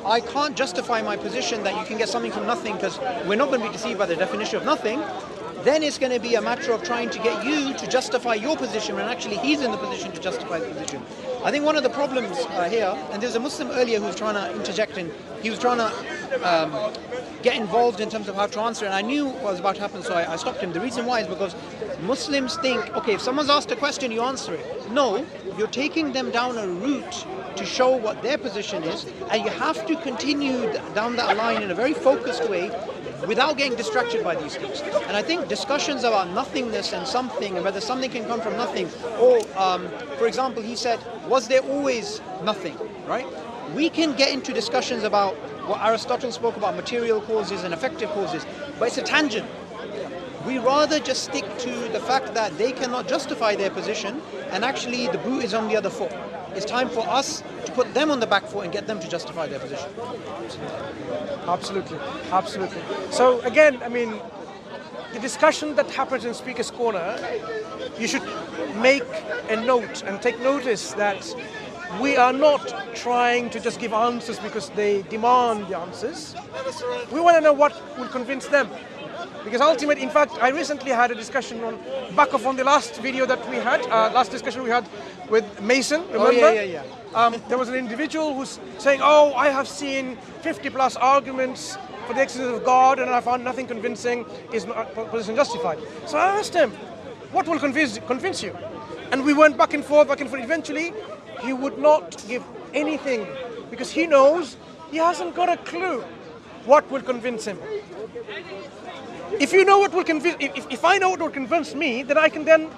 I can't justify my position that you can get something from nothing, because we're not going to be deceived by the definition of nothing, then it's going to be a matter of trying to get you to justify your position when actually he's in the position to justify the position. I think one of the problems here, and there's a Muslim earlier who was trying to interject in, he was trying to get involved in terms of how to answer, and I knew what was about to happen, so I stopped him. The reason why is because Muslims think, okay, if someone's asked a question, you answer it. No, you're taking them down a route to show what their position is, and you have to continue down that line in a very focused way without getting distracted by these things. And I think discussions about nothingness and something, and whether something can come from nothing, or for example, he said, was there always nothing, right? We can get into discussions about what Aristotle spoke about, material causes and effective causes, but it's a tangent. We rather just stick to the fact that they cannot justify their position, and actually the boot is on the other foot. It's time for us to put them on the back foot and get them to justify their position. Absolutely, absolutely. So again, I mean, the discussion that happens in Speaker's Corner, you should make a note and take notice that we are not trying to just give answers because they demand the answers. We want to know what will convince them. Because ultimately, in fact, I recently had a discussion back on the last video that we had, last discussion we had with Mason, remember? Oh, yeah. There was an individual who's saying, oh, I have seen 50 plus arguments for the existence of God and I found nothing convincing, is my position justified? So I asked him, what will convince you? And we went back and forth. Eventually, he would not give anything because he knows he hasn't got a clue what will convince him. If you know what will convince, if I know what will convince me, then I can then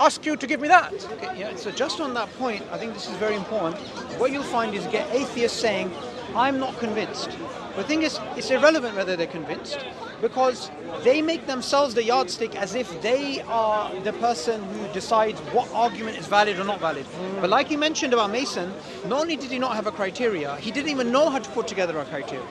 ask you to give me that. Okay, yeah. So just on that point, I think this is very important. What you'll find is get atheists saying, "I'm not convinced." The thing is, it's irrelevant whether they're convinced, because they make themselves the yardstick as if they are the person who decides what argument is valid or not valid. But like he mentioned about Mason, not only did he not have a criteria, he didn't even know how to put together a criteria.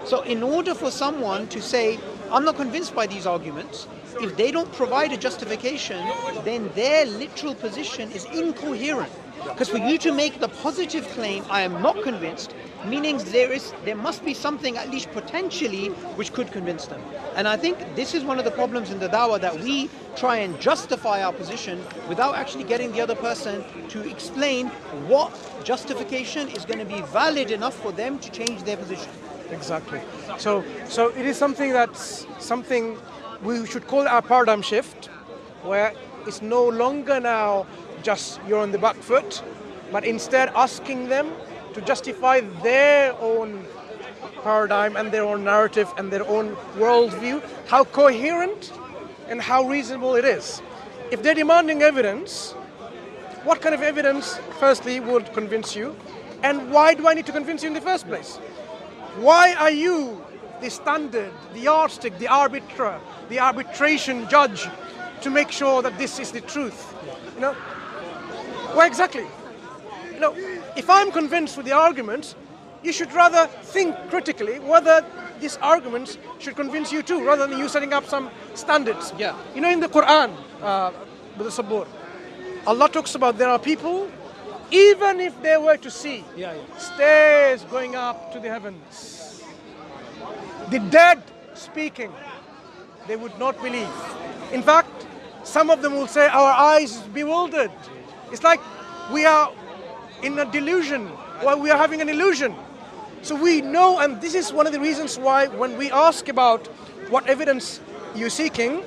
So in order for someone to say, I'm not convinced by these arguments, if they don't provide a justification, then their literal position is incoherent. Because for you to make the positive claim, I am not convinced, meaning there must be something at least potentially which could convince them. And I think this is one of the problems in the dawah, that we try and justify our position without actually getting the other person to explain what justification is going to be valid enough for them to change their position. Exactly. So it is something we should call our paradigm shift, where it's no longer now just you're on the back foot, but instead asking them to justify their own paradigm and their own narrative and their own worldview, how coherent and how reasonable it is. If they're demanding evidence, what kind of evidence, firstly, would convince you? And why do I need to convince you in the first place? Why are you the standard, the yardstick, the arbiter, the arbitration judge to make sure that this is the truth? You know, why exactly? You know, if I'm convinced with the arguments, you should rather think critically whether these arguments should convince you too, rather than you setting up some standards. Yeah. You know, in the Quran, Mansur Suboor, Allah talks about there are people, even if they were to see stairs going up to the heavens, the dead speaking, they would not believe. In fact, some of them will say our eyes is bewildered. It's like we are in a delusion, or we are having an illusion. So we know, and this is one of the reasons why when we ask about what evidence you're seeking,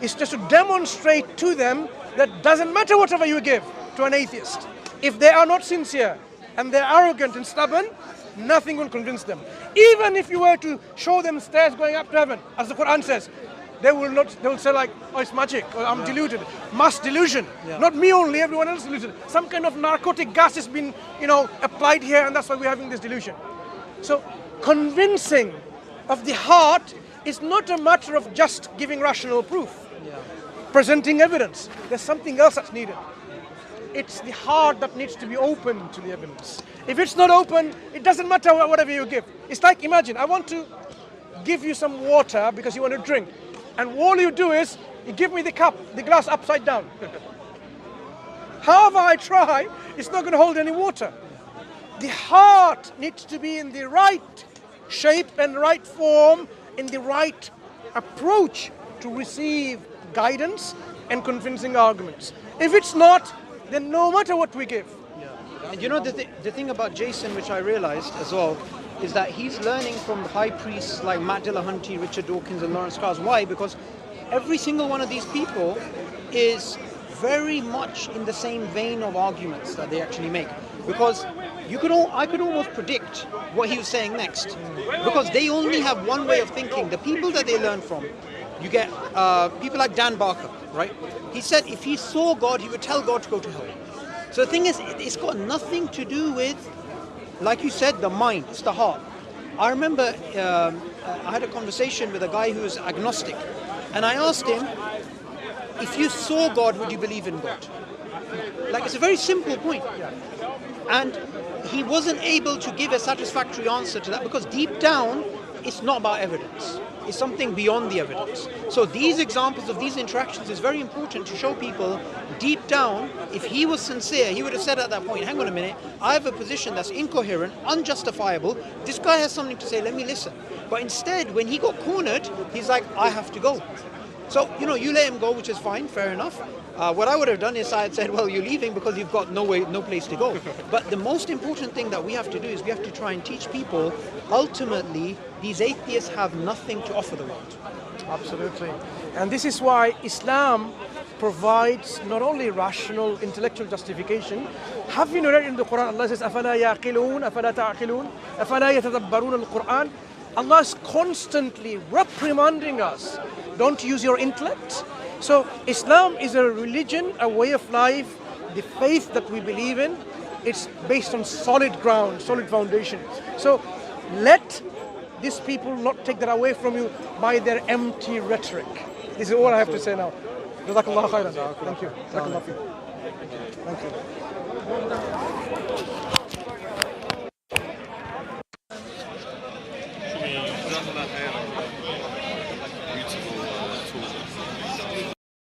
is just to demonstrate to them that doesn't matter whatever you give to an atheist. If they are not sincere and they're arrogant and stubborn, nothing will convince them. Even if you were to show them stairs going up to heaven, as the Quran says, they will say like, oh, it's magic, or I'm deluded. Mass delusion. Not me only, everyone else is deluded. Some kind of narcotic gas has been, applied here, and that's why we're having this delusion. So convincing of the heart is not a matter of just giving rational proof, presenting evidence. There's something else that's needed. It's the heart that needs to be open to the evidence. If it's not open, it doesn't matter whatever you give. It's like, imagine, I want to give you some water because you want to drink. And all you do is, you give me the glass upside down. However I try, it's not going to hold any water. The heart needs to be in the right shape and right form, in the right approach to receive guidance and convincing arguments. If it's not, then no matter what we give. And you know the thing about Jason, which I realized as well, is that he's learning from the high priests like Matt Dillahunty, Richard Dawkins and Lawrence Krauss. Why? Because every single one of these people is very much in the same vein of arguments that they actually make. Because I could almost predict what he was saying next. Because they only have one way of thinking. The people that they learn from, you get people like Dan Barker, right? He said if he saw God, he would tell God to go to hell. So the thing is, it's got nothing to do with, like you said, the mind, it's the heart. I remember I had a conversation with a guy who was agnostic, and I asked him, if you saw God, would you believe in God? Like, it's a very simple point. And he wasn't able to give a satisfactory answer to that, because deep down, it's not about evidence. It's something beyond the evidence. So these examples of these interactions is very important to show people deep down, if he was sincere, he would have said at that point, hang on a minute, I have a position that's incoherent, unjustifiable. This guy has something to say, let me listen. But instead, when he got cornered, he's like, I have to go. So, you let him go, which is fine, fair enough. What I would have done is I had said, well, you're leaving because you've got no place to go. But the most important thing that we have to do is we have to try and teach people, ultimately, these atheists have nothing to offer the world. Absolutely. And this is why Islam provides not only rational, intellectual justification. Have you noted in the Quran, Allah says, أَفَلَا يَعْقِلُونَ أَفَلَا تَعْقِلُونَ أَفَلَا يَتَدَبَّرُونَ الْقُرْآنَ. Allah is constantly reprimanding us. Don't use your intellect. So Islam is a religion, a way of life, the faith that we believe in. It's based on solid ground, solid foundation. So let these people not take that away from you by their empty rhetoric. This is all I have to say now. Jazakallah khairan. Thank you. Jazakallah khair. Thank you.